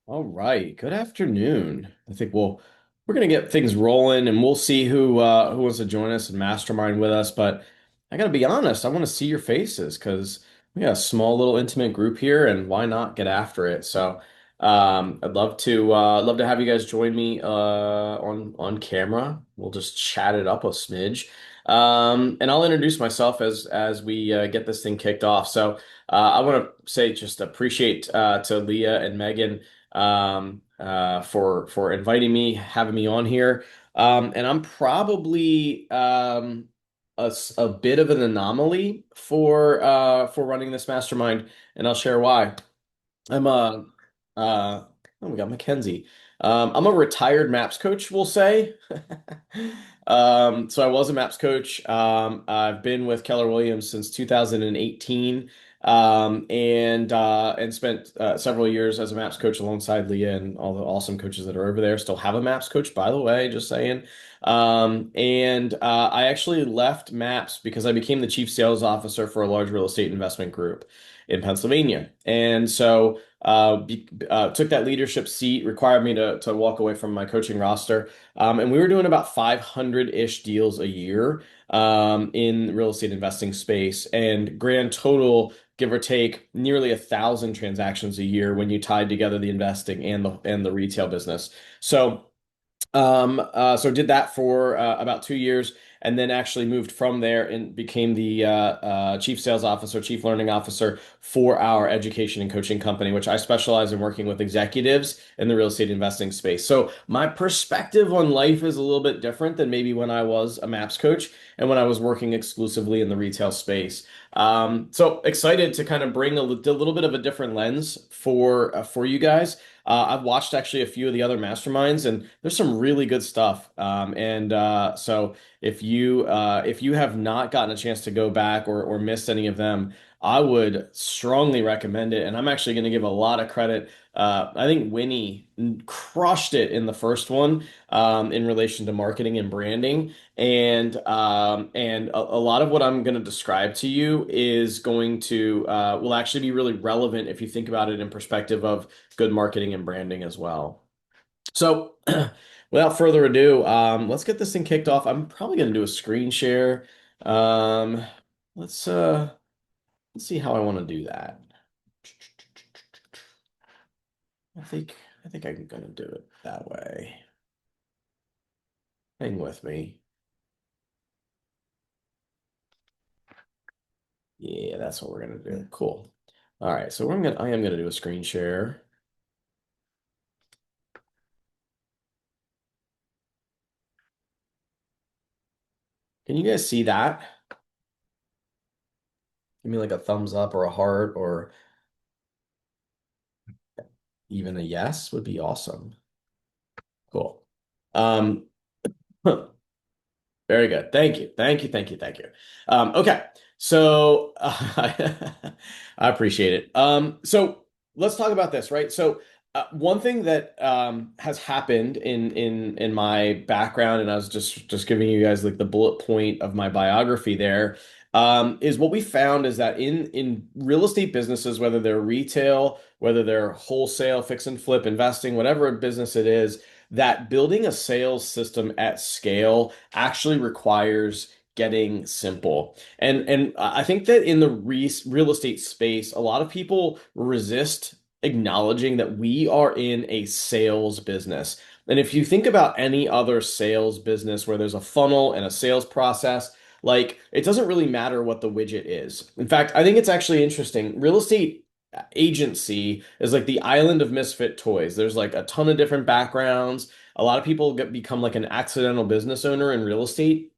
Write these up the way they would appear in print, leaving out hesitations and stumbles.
All right. Good afternoon. We're gonna get things rolling and we'll see who wants to join us and mastermind with us. But I gotta be honest, I want to see your faces because we got a small little intimate group here and why not get after it? I'd love to have you guys join me on camera. We'll just chat it up a smidge. And I'll introduce myself as we get this thing kicked off. I want to say just appreciate to Leah and Megan for inviting me, having me on here. And I'm probably a bit of an anomaly for running this mastermind, and I'll share why. I'm a oh my God, Mackenzie. I'm a retired MAPS coach, we'll say. So I was a MAPS coach. I've been with Keller Williams since 2018, and spent several years as a MAPS coach alongside Leah and all the awesome coaches that are over there. Still have a MAPS coach, by the way, just saying. I actually left MAPS because I became the chief sales officer for a large real estate investment group in Pennsylvania. Took that leadership seat, required me to walk away from my coaching roster. And we were doing about 500-ish deals a year in real estate investing space, and grand total, give or take, nearly 1,000 transactions a year when you tied together the investing and the retail business. So did that for about 2 years, and then actually moved from there and became the chief sales officer, chief learning officer for our education and coaching company, which I specialize in working with executives in the real estate investing space. So my perspective on life is a little bit different than maybe when I was a MAPS coach and when I was working exclusively in the retail space. So excited to kind of bring a little bit of a different lens for you guys. I've watched actually a few of the other masterminds, and there's some really good stuff. So if you have not gotten a chance to go back or missed any of them, I would strongly recommend it. And I'm actually going to give a lot of credit. I think Winnie crushed it in the first one in relation to marketing and branding. And a lot of what I'm going to describe to you is going to will actually be really relevant if you think about it in perspective of good marketing and branding as well. So, without further ado, let's get this thing kicked off. I'm probably going to do a screen share. Um, let's uh, let's see how I want to do that. I think I think I'm going to do it that way. Hang with me. Yeah, that's what we're going to do. Cool. All right, so I am going to do a screen share. Can you guys see that? Give me like a thumbs up or a heart or even a yes would be awesome. Cool. Um, Very good. Thank you. Thank you. Thank you. Thank you. Okay. I appreciate it. So let's talk about this, right? One thing that has happened in my background, and I was just giving you guys like the bullet point of my biography there, is what we found is that in real estate businesses, whether they're retail, whether they're wholesale, fix and flip, investing, whatever business it is, that building a sales system at scale actually requires getting simple. And I think that in the real estate space, a lot of people resist acknowledging that we are in a sales business. And if you think about any other sales business where there's a funnel and a sales process, like it doesn't really matter what the widget is. In fact, I think it's actually interesting. Real estate agency is like the island of misfit toys. There's like a ton of different backgrounds. A lot of people become like an accidental business owner in real estate,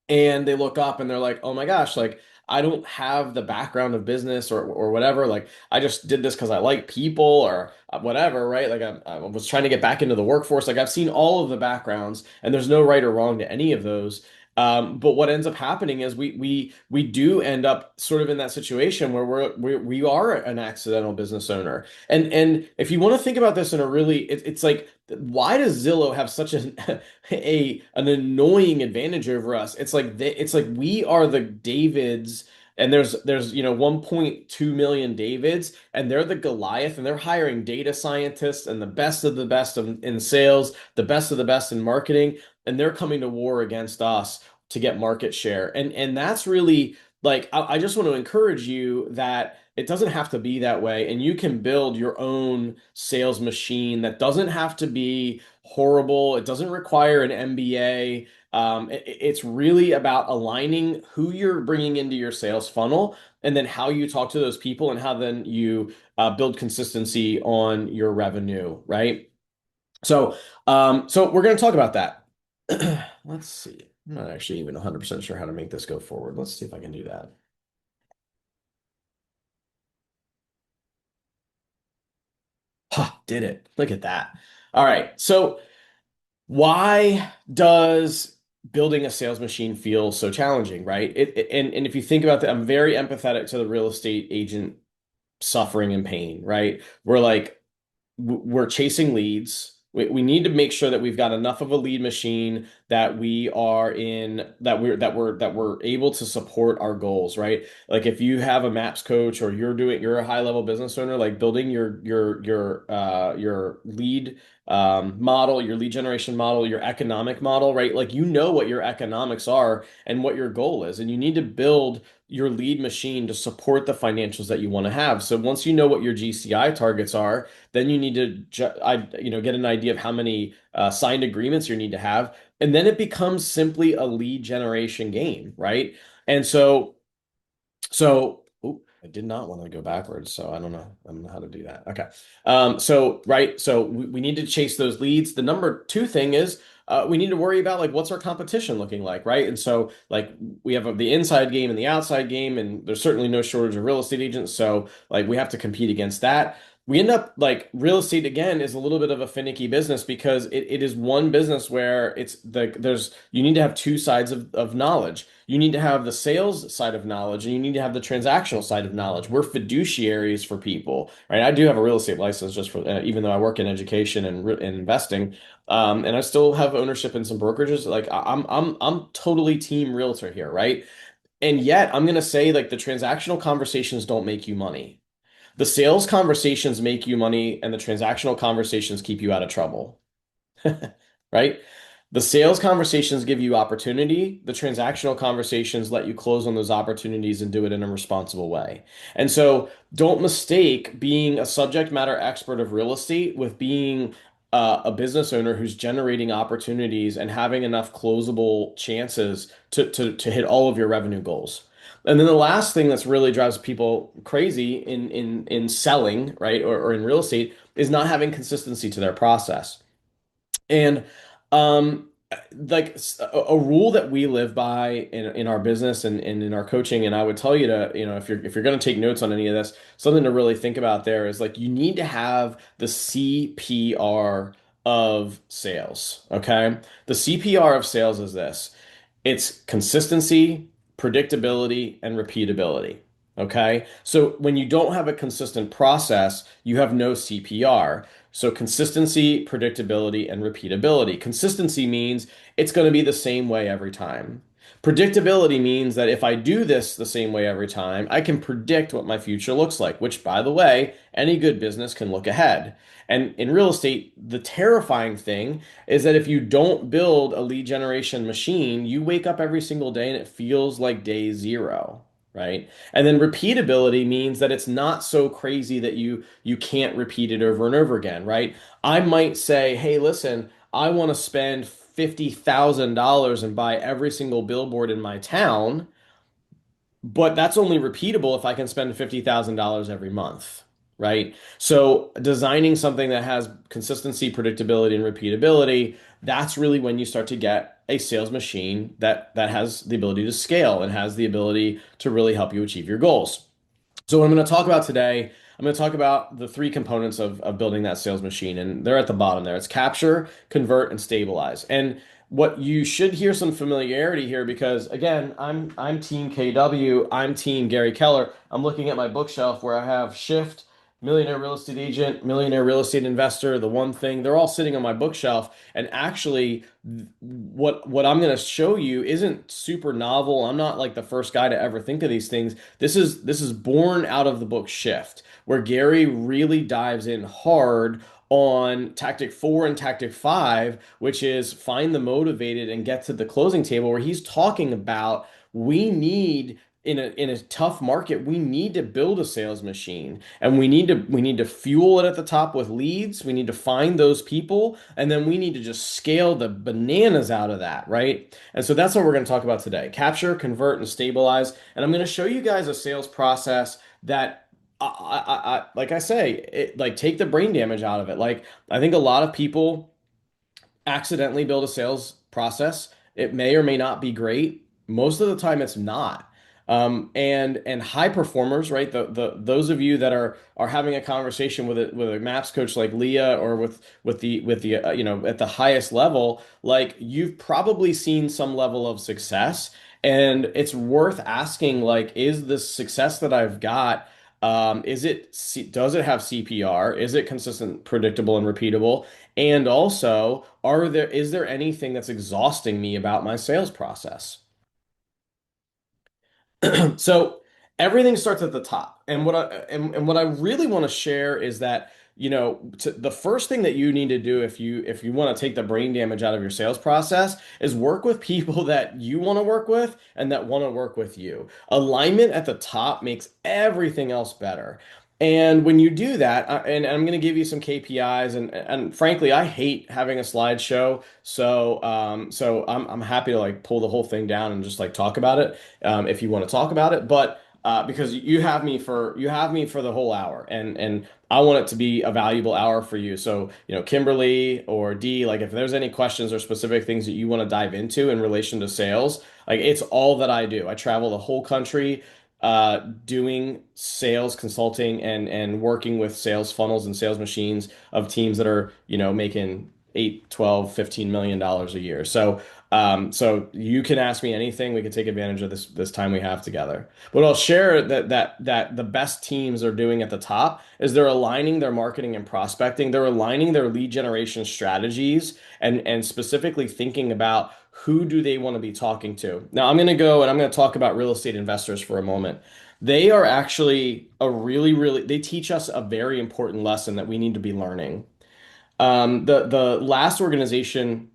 and they look up and they're like, "Oh my gosh, like I don't have the background of business or whatever. Like I just did this because I like people or whatever, right? Like I was trying to get back into the workforce. Like I've seen all of the backgrounds, and there's no right or wrong to any of those. But what ends up happening is we do end up sort of in that situation where we are an accidental business owner. And if you want to think about this in a really, it's like, why does Zillow have such an annoying advantage over us? It's like we are the Davids And there's 1.2 million Davids, and they're the Goliath, and they're hiring data scientists and the best of the best in sales, the best of the best in marketing, and they're coming to war against us to get market share. And that's really like I just want to encourage you that it doesn't have to be that way, and you can build your own sales machine that doesn't have to be horrible. It doesn't require an MBA. It's really about aligning who you're bringing into your sales funnel and then how you talk to those people and how then you build consistency on your revenue, right? So we're going to talk about that. Let's see. I'm not actually even 100% sure how to make this go forward. Let's see if I can do that. Ha, did it. Look at that. All right. So why does building a sales machine feel so challenging, right? And if you think about that, I'm very empathetic to the real estate agent suffering and pain, right? We're like we're chasing leads. We need to make sure that we've got enough of a lead machine that we are in that we're able to support our goals, right? Like if you have a maps coach or you're a high level business owner, like building your lead model, your lead generation model, your economic model, right? Like you know what your economics are and what your goal is, and you need to build your lead machine to support the financials that you want to have. So once you know what your GCI targets are, then you need to get an idea of how many signed agreements you need to have, and then it becomes simply a lead generation game, right? And so ooh, I did not want to go backwards, so I don't know how to do that. Okay. So we need to chase those leads. The number two thing is we need to worry about like what's our competition looking like, right? And so like we have the inside game and the outside game, and there's certainly no shortage of real estate agents. So like we have to compete against that. We end up like real estate again is a little bit of a finicky business because it is one business where there's you need to have two sides of knowledge. You need to have the sales side of knowledge and you need to have the transactional side of knowledge. We're fiduciaries for people, right? I do have a real estate license just for even though I work in education and investing, and I still have ownership in some brokerages. Like I'm totally team realtor here, right? And yet I'm gonna say like the transactional conversations don't make you money. The sales conversations make you money, and the transactional conversations keep you out of trouble, right? The sales conversations give you opportunity. The transactional conversations let you close on those opportunities and do it in a responsible way. And so don't mistake being a subject matter expert of real estate with being a business owner who's generating opportunities and having enough closable chances to hit all of your revenue goals. And then the last thing that's really drives people crazy in selling, right, or in real estate is not having consistency to their process. And um like a rule that we live by in our business and in our coaching, and I would tell you to, if you're going to take notes on any of this, something to really think about there is like you need to have the CPR of sales, okay? The CPR of sales is this. It's consistency, predictability, and repeatability. Okay. So when you don't have a consistent process, you have no CPR. So consistency, predictability, and repeatability. Consistency means it's going to be the same way every time. Predictability means that if I do this the same way every time, I can predict what my future looks like, which, by the way, any good business can look ahead. And in real estate, the terrifying thing is that if you don't build a lead generation machine, you wake up every single day and it feels like day zero, right? And then repeatability means that it's not so crazy that you can't repeat it over and over again, right? I might say, "Hey, listen, I want to spend $50,000 and buy every single billboard in my town." But that's only repeatable if I can spend $50,000 every month, right? So designing something that has consistency, predictability, and repeatability, that's really when you start to get a sales machine that has the ability to scale and has the ability to really help you achieve your goals. So what I'm going to talk about today, I'm going to talk about the three components of building that sales machine, and they're at the bottom there. It's capture, convert, and stabilize. And what you should hear some familiarity here because again, I'm Team KW, I'm Team Gary Keller. I'm looking at my bookshelf where I have Shift, Millionaire Real Estate Agent, Millionaire Real Estate Investor, The One Thing. They're all sitting on my bookshelf. And actually, what I'm going to show you isn't super novel. I'm not like the first guy to ever think of these things. This is born out of the book Shift, where Gary really dives in hard on tactic 4 and tactic 5, which is find the motivated and get to the closing table, where he's talking about we need in a tough market, we need to build a sales machine, and we need to fuel it at the top with leads. We need to find those people, and then we need to just scale the bananas out of that, right? And so that's what we're going to talk about today. Capture, convert, and stabilize. And I'm going to show you guys a sales process that like I say, like take the brain damage out of it. Like I think a lot of people accidentally build a sales process. It may or may not be great. Most of the time, it's not. And high performers, right? The those of you that are having a conversation with a MAPS coach like Leah, or with the at the highest level, like you've probably seen some level of success, and it's worth asking, like, is the success that I've got, does it have CPR? Is it consistent, predictable, and repeatable? And also, is there anything that's exhausting me about my sales process? So everything starts at the top. And what I really want to share is that, the first thing that you need to do if you want to take the brain damage out of your sales process is work with people that you want to work with and that want to work with you. Alignment at the top makes everything else better. And when you do that, and I'm going to give you some KPIs, and frankly, I hate having a slideshow. So I'm happy to like pull the whole thing down and just like talk about it, if you want to talk about it. But because you have me for the whole hour, and I want it to be a valuable hour for you. So, Kimberly or Dee, like if there's any questions or specific things that you want to dive into in relation to sales, like it's all that I do. I travel the whole country doing sales consulting and working with sales funnels and sales machines of teams that are, making 8, 12, $15 million a year. So you can ask me anything. We can take advantage of this time we have together. But I'll share that the best teams are doing at the top is they're aligning their marketing and prospecting. They're aligning their lead generation strategies and specifically thinking about who do they want to be talking to. Now I'm going to go and I'm going to talk about real estate investors for a moment. They are actually they teach us a very important lesson that we need to be learning. The last organization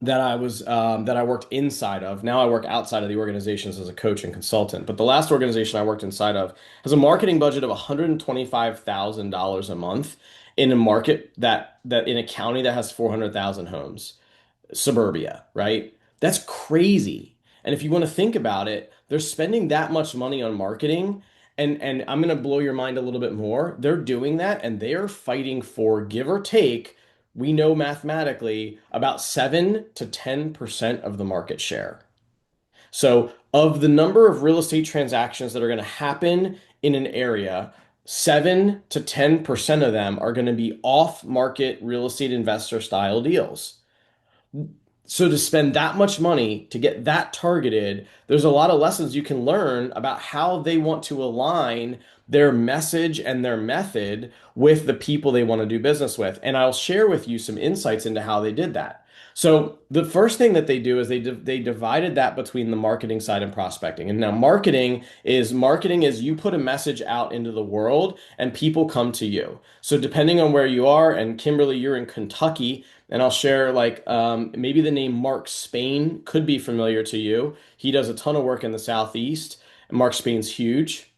that I worked inside of. Now I work outside of the organizations as a coach and consultant. But the last organization I worked inside of has a marketing budget of $125,000 a month in a market that in a county that has 400,000 homes, suburbia, right? That's crazy. And if you want to think about it, they're spending that much money on marketing. And I'm going to blow your mind a little bit more. They're doing that and they are fighting for, give or take, we know mathematically about 7 to 10% of the market share. So, of the number of real estate transactions that are going to happen in an area, 7 to 10% of them are going to be off-market real estate investor style deals. So to spend that much money to get that targeted, there's a lot of lessons you can learn about how they want to align their message and their method with the people they want to do business with. And I'll share with you some insights into how they did that. So the first thing that they do is they divided that between the marketing side and prospecting. And now marketing is you put a message out into the world and people come to you. So depending on where you are, and Kimberly, you're in Kentucky, and I'll share like maybe the name Mark Spain could be familiar to you. He does a ton of work in the Southeast. Mark Spain's huge.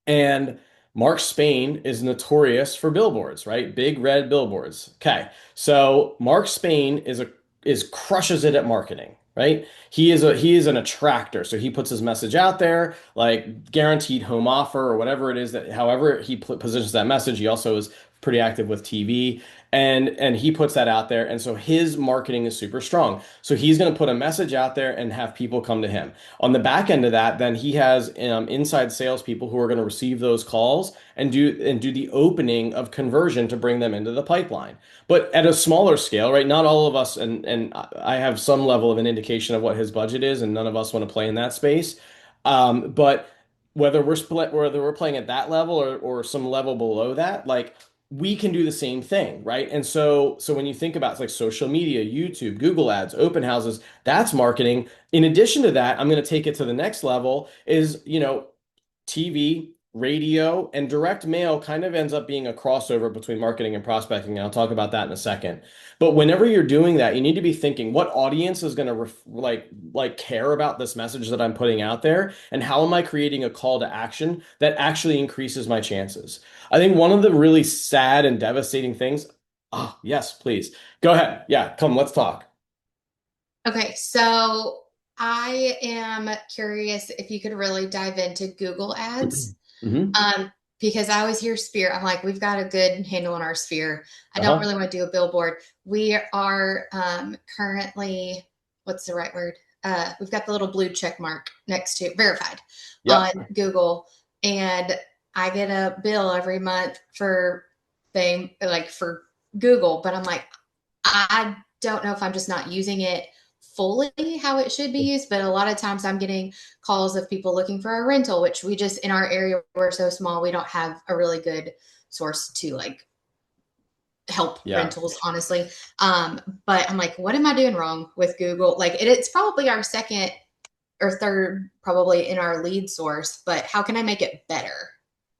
And Mark Spain is notorious for billboards, right? Big red billboards. Okay. So Mark Spain is crushes it at marketing, right? He is an attractor. So he puts his message out there, like guaranteed home offer or whatever it is that however he positions that message. He also is pretty active with TV, and he puts that out there, and so his marketing is super strong. So he's going to put a message out there and have people come to him. On the back end of that, then he has inside salespeople who are going to receive those calls and do the opening of conversion to bring them into the pipeline. But at a smaller scale, right? Not all of us, and I have some level of an indication of what his budget is, and none of us want to play in that space. But whether we're playing at that level or some level below that, like we can do the same thing, right? And so when you think about like social media, YouTube, Google Ads, open houses, that's marketing. In addition to that, I'm going to take it to the next level is, TV, radio, and direct mail kind of ends up being a crossover between marketing and prospecting. And I'll talk about that in a second. But whenever you're doing that, you need to be thinking what audience is going to like care about this message that I'm putting out there, and how am I creating a call to action that actually increases my chances. I think one of the really sad and devastating things. Oh, yes, please. Go ahead. Yeah, come, let's talk. Okay, so I am curious if you could really dive into Google Ads. Hmm. Um, because I always hear Sphere. I'm like, we've got a good handle on our Sphere. I don't Uh-huh. really want to do a billboard. We are currently, what's the right word? We've got the little blue check mark next to verified on Yep. Google. And I get a bill every month for fame, like for Google, but I'm like, I don't know if I'm just not using it fully how it should be used, but a lot of times I'm getting calls of people looking for a rental, which we just in our area we're so small, we don't have a really good source to like help Yeah. rentals, honestly. But I'm like, what am I doing wrong with Google? Like it's probably our second or third probably in our lead source, but how can I make it better?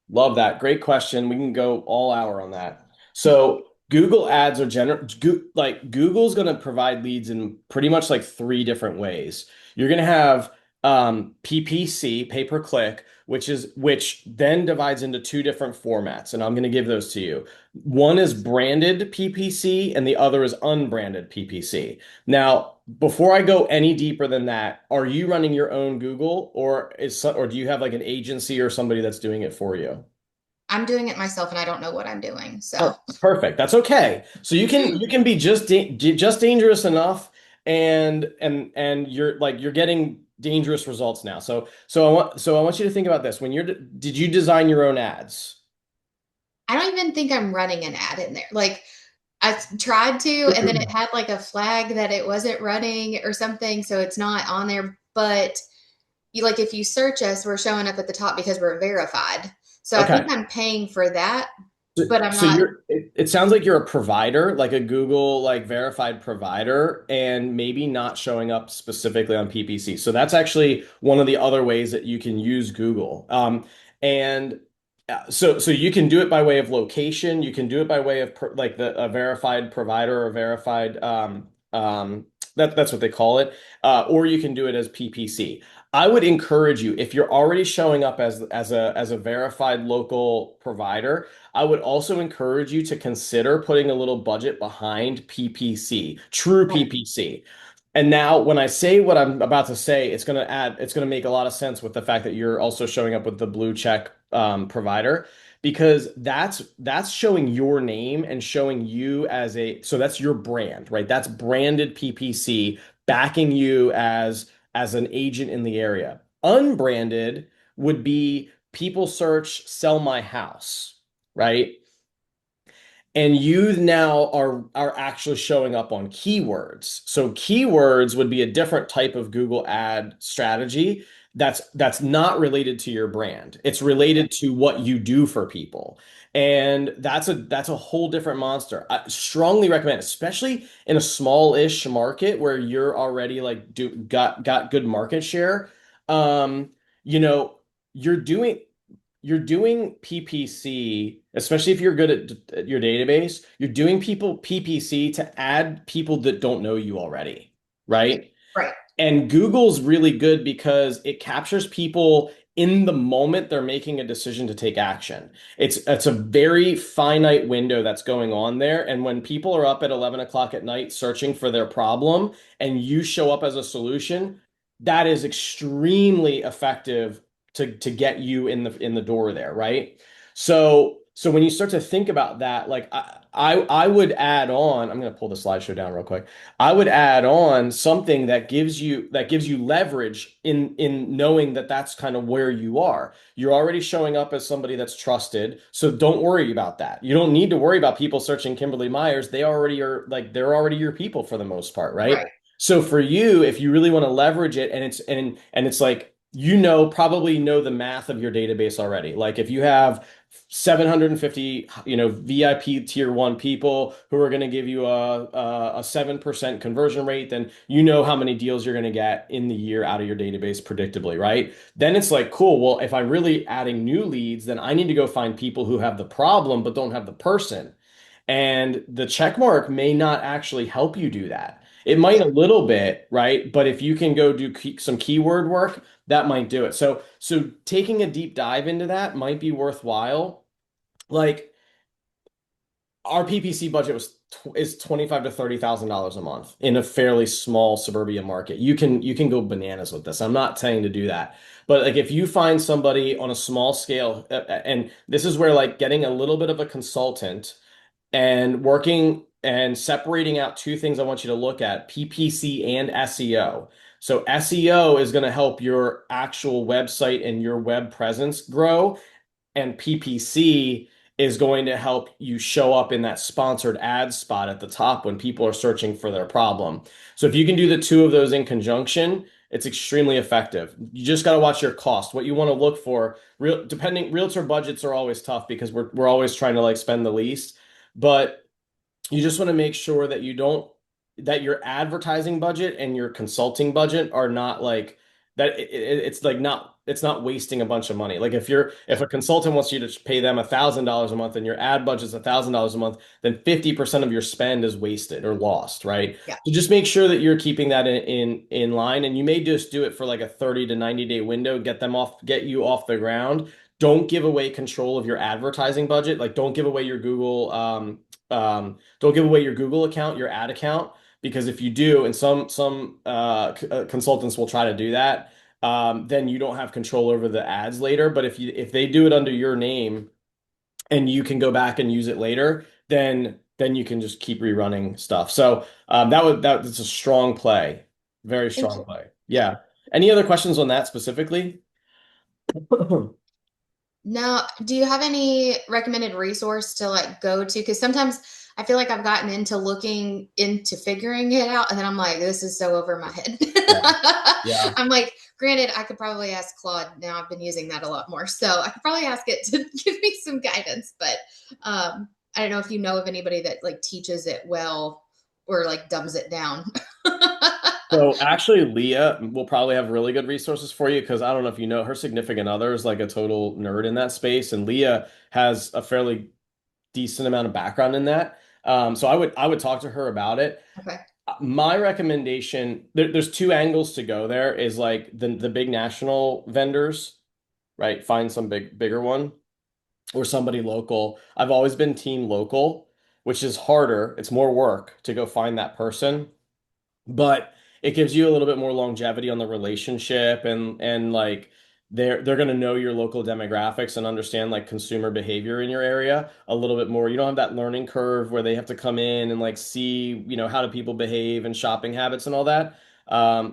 Love that. Great question. We can go all hour on that. So Google ads are like Google's going to provide leads in pretty much like three different ways. You're going to have PPC, pay per click, which then divides into two different formats, and I'm going to give those to you. One is branded PPC, and the other is unbranded PPC. Now, before I go any deeper than that, are you running your own Google, or do you have like an agency or somebody that's doing it for you? I'm doing it myself and I don't know what I'm doing. So Perfect. That's okay. So you can be just dangerous enough, and you're getting dangerous results now. So I want you to think about this. Did you design your own ads? I don't even think I'm running an ad in there. Like I tried to, and then it had like a flag that it wasn't running or something, so it's not on there. But you like if you search us, we're showing up at the top because we're verified. So I think Okay. I'm paying for that, So, but I'm so not it sounds like you're a provider, like a Google like verified provider, and maybe not showing up specifically on PPC. So that's actually one of the other ways that you can use Google. And so you can do it by way of location. You can do it by way of like a verified provider or verified that's what they call it. Or you can do it as PPC. I would encourage you, if you're already showing up as a verified local provider, I would also encourage you to consider putting a little budget behind PPC, true right. PPC. And now when I say what I'm about to say, it's going to make a lot of sense with the fact that you're also showing up with the blue check provider, because that's showing your name and showing you so that's your brand, right? That's branded PPC backing you as an agent in the area. Unbranded would be people search sell my house, right? And you now are actually showing up on keywords. So keywords would be a different type of Google ad strategy that's not related to your brand. It's related to what you do for people. And that's a whole different monster. I strongly recommend, especially in a small-ish market where you're already like got good market share. Um, you know, you're doing you're doing PPC, especially if you're good at your database, you're doing people PPC to add people that don't know you already, right? Right. And Google's really good because it captures people in the moment they're making a decision to take action. It's a very finite window that's going on there. And when people are up at 11 o'clock at night searching for their problem and you show up as a solution, that is extremely effective to get you in the door there, right? So when you start to think about that, like I would add on, I'm going to pull the slideshow down real quick. I would add on something that gives you leverage in knowing that that's kind of where you are. You're already showing up as somebody that's trusted, so don't worry about that. You don't need to worry about people searching Kimberly Myers. They're already your people for the most part, right? Right. So for you, if you really want to leverage it, and it's like you know, probably know the math of your database already. Like if you have 750, VIP tier one people who are going to give you a 7% conversion rate, then you know how many deals you're going to get in the year out of your database predictably, right? Then it's like, cool, well, if I'm really adding new leads, then I need to go find people who have the problem but don't have the person. And the check mark may not actually help you do that. It might a Yeah. little bit, right? But if you can go do some keyword work, that might do it. So taking a deep dive into that might be worthwhile. Like our PPC budget is 25 to $30,000 a month in a fairly small suburban market. You can go bananas with this. I'm not saying to do that. But like if you find somebody on a small scale, and this is where like getting a little bit of a consultant and working and separating out two things I want you to look at, PPC and SEO. So SEO is going to help your actual website and your web presence grow, and PPC is going to help you show up in that sponsored ad spot at the top when people are searching for their problem. So if you can do the two of those in conjunction, it's extremely effective. You just got to watch your cost. What you want to look for, realtor budgets are always tough because we're always trying to like spend the least, but you just want to make sure that you don't that your advertising budget and your consulting budget are not like that it's like not it's not wasting a bunch of money. Like if a consultant wants you to pay them $1,000 a month and your ad budget's $1,000 a month, then 50% of your spend is wasted or lost, right? Yeah. So just make sure that you're keeping that in line, and you may just do it for like a 30 to 90 day window, get you off the ground. Don't give away control of your advertising budget. Like don't give away your Google don't give away your Google account, your ad account, because if you do, and some consultants will try to do that, then you don't have control over the ads later. But if they do it under your name and you can go back and use it later, then you can just keep rerunning stuff. So that's a strong play, very Thank strong you. play. Yeah. Yeah. Any other questions on that specifically? Now, do you have any recommended resource to like go to? Because sometimes I feel like I've gotten into looking into figuring it out, and then I'm like, this is so over my head. Yeah. Yeah. I'm like, granted, I could probably ask Claude. Now I've been using that a lot more, so I could probably ask it to give me some guidance. But I don't know if you know of anybody that like teaches it well or like dumbs it down. So actually, Leah will probably have really good resources for you because I don't know if you know, her significant other is like a total nerd in that space, and Leah has a fairly decent amount of background in that. So I would talk to her about it. Okay. My recommendation, there's two angles to go there, is like the big national vendors, right? Find some bigger one or somebody local. I've always been team local, which is harder. It's more work to go find that person, but it gives you a little bit more longevity on the relationship, and like they're going to know your local demographics and understand like consumer behavior in your area a little bit more. You don't have that learning curve where they have to come in and like see, how do people behave and shopping habits and all that.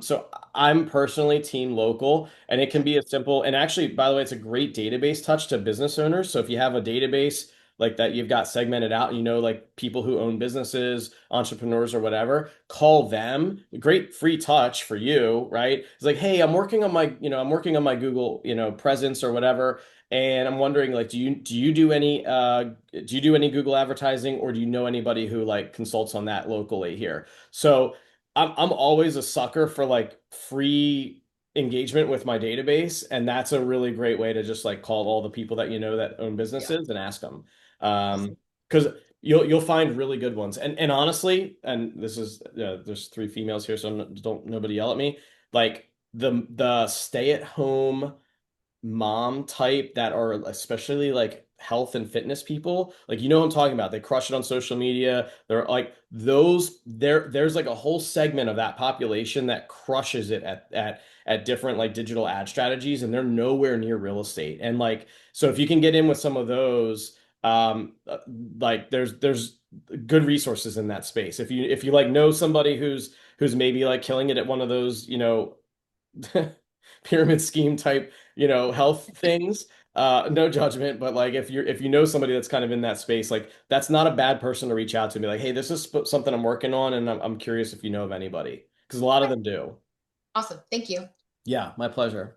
So I'm personally team local, and it can Okay. be as simple, and actually, by the way, it's a great database touch to business owners. So if you have a database like that you've got segmented out, like people who own businesses, entrepreneurs or whatever, call them. Great free touch for you, right? It's like, hey, I'm working on my Google, presence or whatever. And I'm wondering, like, do you do any Google advertising, or do you know anybody who like consults on that locally here? So I'm always a sucker for like free engagement with my database, and that's a really great way to just like call all the people that you know that own Yeah. businesses and ask them. Awesome. Because you'll find really good ones. And honestly, and this is there's three females here, so don't nobody yell at me. Like the stay at home mom type that are especially like health and fitness people, like what I'm talking about. They crush it on social media. They're like there's like a whole segment of that population that crushes it at different like digital ad strategies, and they're nowhere near real estate. And like so if you can get in with some of those, um uh, like there's good resources in that space. If you like know somebody who's maybe like killing it at one of those, pyramid scheme type, health things. No judgment, but like if you know somebody that's kind of in that space, like that's not a bad person to reach out to and be like, hey, this is something I'm working on, and I'm curious if you know of anybody, because a lot of Okay. them do. Awesome. Thank you. Yeah, my pleasure.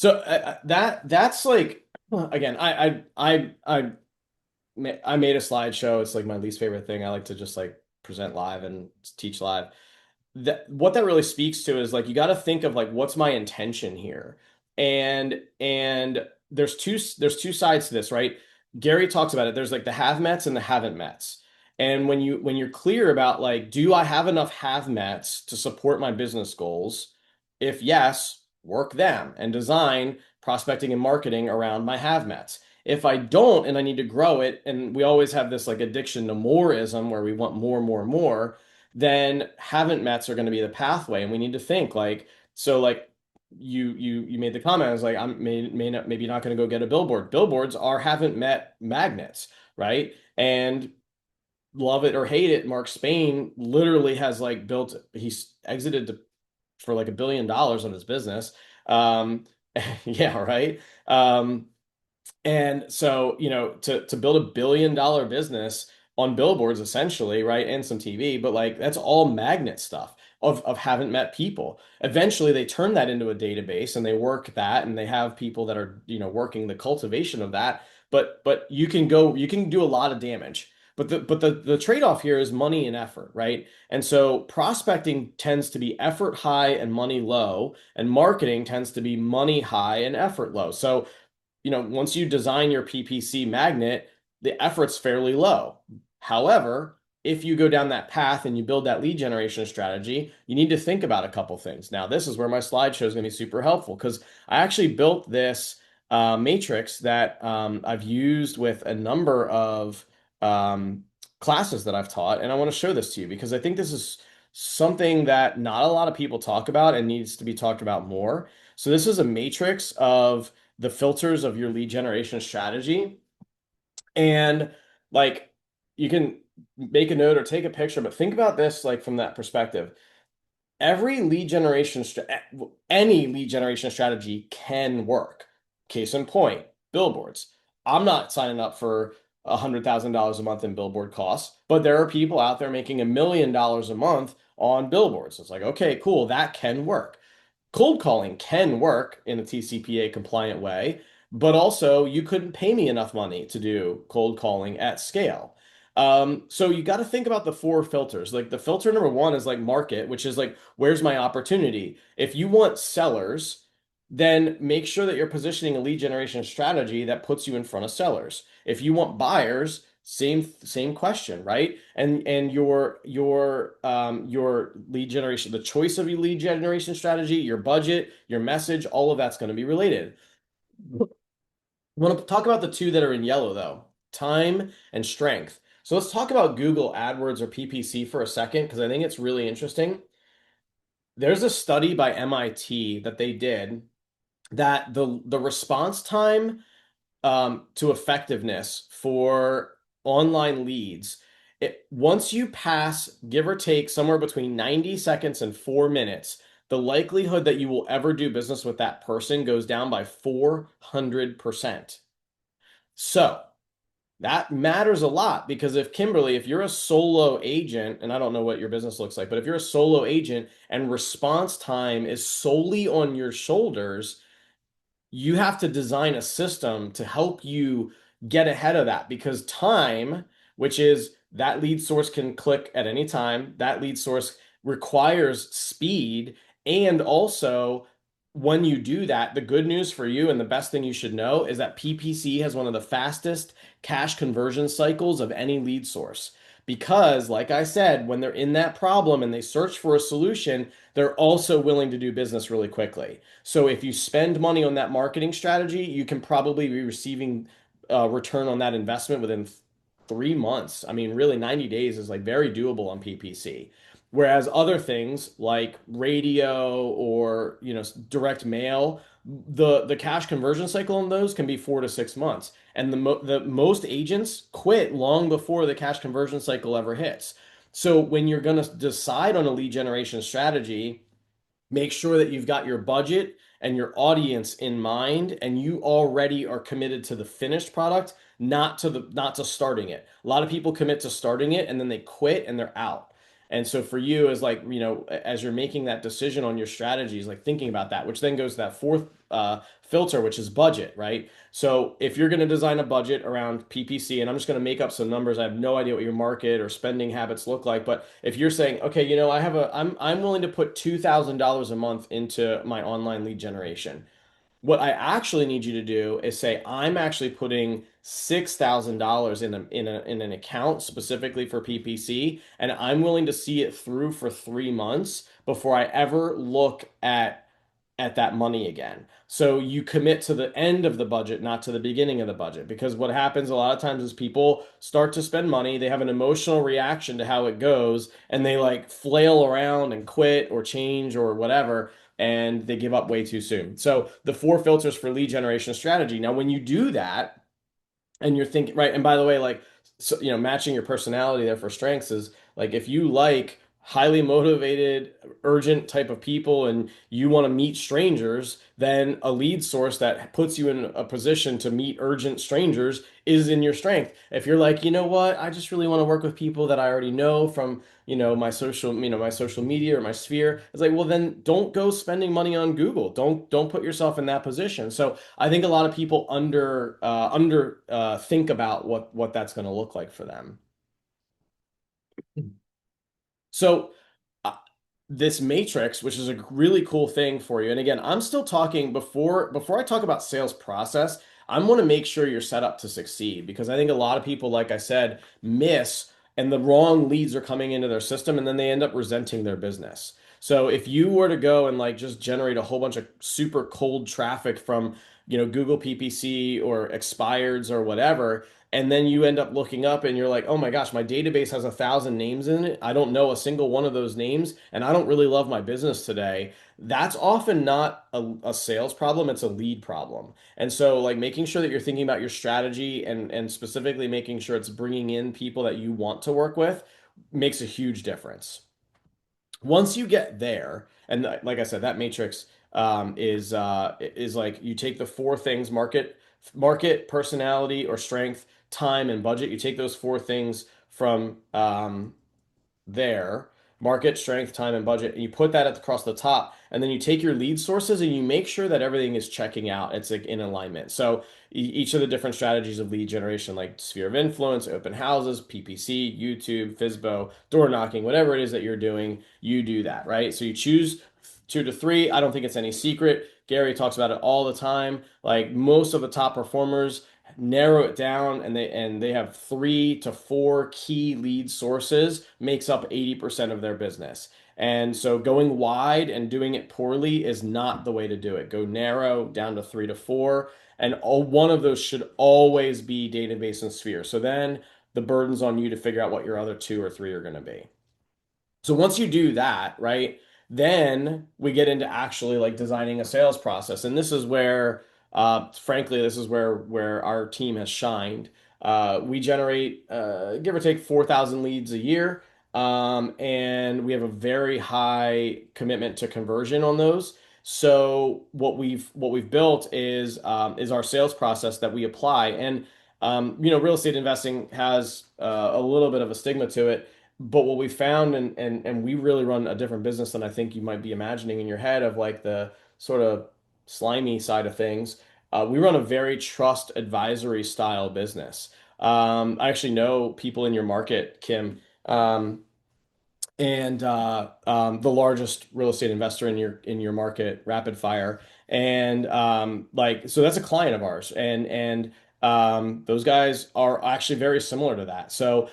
So that's like again, I made a slideshow. It's like my least favorite thing. I like to just like present live and teach live. That what that really speaks to is like you got to think of like what's my intention here. And there's two sides to this, right? Gary talks about it. There's like the have mets and the haven't mets. And when you're clear about like, do I have enough have mets to support my business goals? If yes, work them and design prospecting and marketing around my have mets. If I don't and I need to grow it, and we always have this like addiction to moreism where we want more, more, more, then haven't mets are going to be the pathway. And we need to think like, so like you made the comment, I was like, I'm may not maybe not going to go get a billboard. Billboards are haven't met magnets, right? And love it or hate it, Mark Spain literally has like built, he's exited for like $1 billion on his business. Um, yeah, right. And so, to build $1 billion business on billboards essentially, right, and some TV, but like that's all magnet stuff of haven't met people. Eventually they turn that into a database and they work that and they have people that are, working the cultivation of that. But you can do a lot of damage. But the trade-off here is money and effort, right? And so prospecting tends to be effort high and money low, and marketing tends to be money high and effort low. So once you design your PPC magnet, the effort's fairly low. However, if you go down that path and you build that lead generation strategy, you need to think about a couple things. Now, this is where my slideshow is going to be super helpful because I actually built this matrix that I've used with a number of um, classes that I've taught. And I want to show this to you because I think this is something that not a lot of people talk about and needs to be talked about more. So this is a matrix of the filters of your lead generation strategy. And like you can make a note or take a picture, but think about this like from that perspective. Every lead generation, any lead generation strategy can work. Case in point, billboards. I'm not signing up for $100,000 a month in billboard costs, but there are people out there making $1 million a month on billboards. It's like, okay, cool, that can work. Cold calling can work in a TCPA compliant way, but also you couldn't pay me enough money to do cold calling at scale. So you got to think about the four filters. Like the filter number one is like market, which is like, where's my opportunity? If you want sellers, then make sure that you're positioning a lead generation strategy that puts you in front of sellers. If you want buyers, same question, right? And your lead generation, the choice of your lead generation strategy, your budget, your message, all of that's going to be related. I want to talk about the two that are in yellow though, time and strength. So let's talk about Google AdWords or PPC for a second because I think it's really interesting. There's a study by MIT that they did that the response time to effectiveness for online leads. Once you pass, give or take, somewhere between 90 seconds and 4 minutes, the likelihood that you will ever do business with that person goes down by 400%. So that matters a lot because if you're a solo agent, and I don't know what your business looks like, but if you're a solo agent and response time is solely on your shoulders, you have to design a system to help you get ahead of that because time, which is that lead source can click at any time, that lead source requires speed. And also, when you do that, the good news for you and the best thing you should know is that PPC has one of the fastest cash conversion cycles of any lead source. Because, like I said, when they're in that problem and they search for a solution, they're also willing to do business really quickly. So if you spend money on that marketing strategy, you can probably be receiving a return on that investment within 3 months. I mean, really 90 days is like very doable on PPC. Whereas other things like radio or, direct mail, the cash conversion cycle on those can be 4 to 6 months. And the most agents quit long before the cash conversion cycle ever hits. So when you're going to decide on a lead generation strategy, make sure that you've got your budget and your audience in mind and you already are committed to the finished product, not to starting it. A lot of people commit to starting it and then they quit and they're out. And so for you, as like, as you're making that decision on your strategies, like thinking about that, which then goes to that fourth filter, which is budget, right? So if you're going to design a budget around PPC, and I'm just going to make up some numbers, I have no idea what your market or spending habits look like, but if you're saying, okay, I'm willing to put $2,000 a month into my online lead generation. What I actually need you to do is say, I'm actually putting $6,000 in an account specifically for PPC, and I'm willing to see it through for 3 months before I ever look at that money again. So you commit to the end of the budget, not to the beginning of the budget. Because what happens a lot of times is people start to spend money, they have an emotional reaction to how it goes, and they like flail around and quit or change or whatever, and they give up way too soon. So the four filters for lead generation strategy. Now, when you do that, and you're thinking, right, and by the way, like, so, matching your personality there for strengths is like, if you like highly motivated, urgent type of people and you want to meet strangers, then a lead source that puts you in a position to meet urgent strangers is in your strength. If you're like, you know what, I just really want to work with people that I already know from, my social media or my sphere, it's like, well, then don't go spending money on Google. Don't put yourself in that position. So I think a lot of people under think about what that's going to look like for them. So uh, this matrix, which is a really cool thing for you, and again, I'm still talking before I talk about sales process. I want to make sure you're set up to succeed because I think a lot of people, like I said, miss and the wrong leads are coming into their system, and then they end up resenting their business. So if you were to go and like just generate a whole bunch of super cold traffic from, Google PPC or expireds or whatever, and then you end up looking up and you're like, oh my gosh, my database has 1,000 names in it. I don't know a single one of those names, and I don't really love my business today. That's often not a sales problem, it's a lead problem. And so, like, making sure that you're thinking about your strategy and specifically making sure it's bringing in people that you want to work with makes a huge difference. Once you get there, and like I said, that matrix is like you take the four things: market, personality or strength, time, and budget. You take those four things from there, market, strength, time, and budget, and you put that across the top, and then you take your lead sources and you make sure that everything is checking out. It's like in alignment. So each of the different strategies of lead generation, like sphere of influence, open houses, PPC, YouTube, FISBO, door knocking, whatever it is that you're doing, you do that, right? So you choose 2 to 3. I don't think it's any secret. Gary talks about it all the time. Like most of the top performers narrow it down and they have 3 to 4 key lead sources makes up 80% of their business. And so going wide and doing it poorly is not the way to do it. Go narrow down to 3 to 4, and one of those should always be database and sphere. So then the burden's on you to figure out what your other 2 or 3 are going to be. So once you do that, right, then we get into actually like designing a sales process. And this is where, frankly, this is where our team has shined. We generate, give or take, 4,000 leads a year. And we have a very high commitment to conversion on those. So what we've built is our sales process that we apply. And real estate investing has a little bit of a stigma to it, but what we found, and we really run a different business than I think you might be imagining in your head of like the sort of slimy side of things. We run a very trust advisory style business. I actually know people in your market, Kim. And the largest real estate investor in your market, Rapid Fire, and like so that's a client of ours, and those guys are actually very similar to that. So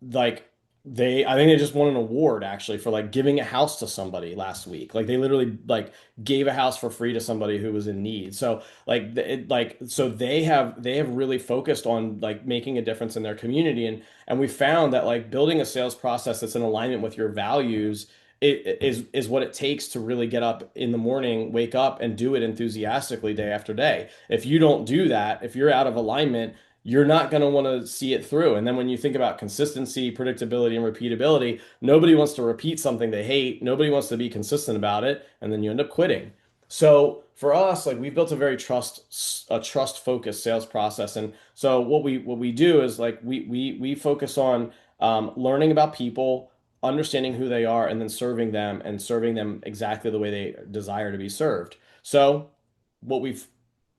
like I think they just won an award actually for like giving a house to somebody last week. Like they literally like gave a house for free to somebody who was in need. So so they have really focused on like making a difference in their community, and we found that like building a sales process that's in alignment with your values is what it takes to really get up in the morning, wake up and do it enthusiastically day after day. If you don't do that, if you're out of alignment, you're not going to want to see it through. And then when you think about consistency, predictability, and repeatability, nobody wants to repeat something they hate. Nobody wants to be consistent about it, and then you end up quitting. So for us, like we've built a trust focused sales process, and so what we do is like we focus on learning about people, understanding who they are, and then serving them exactly the way they desire to be served. So what we've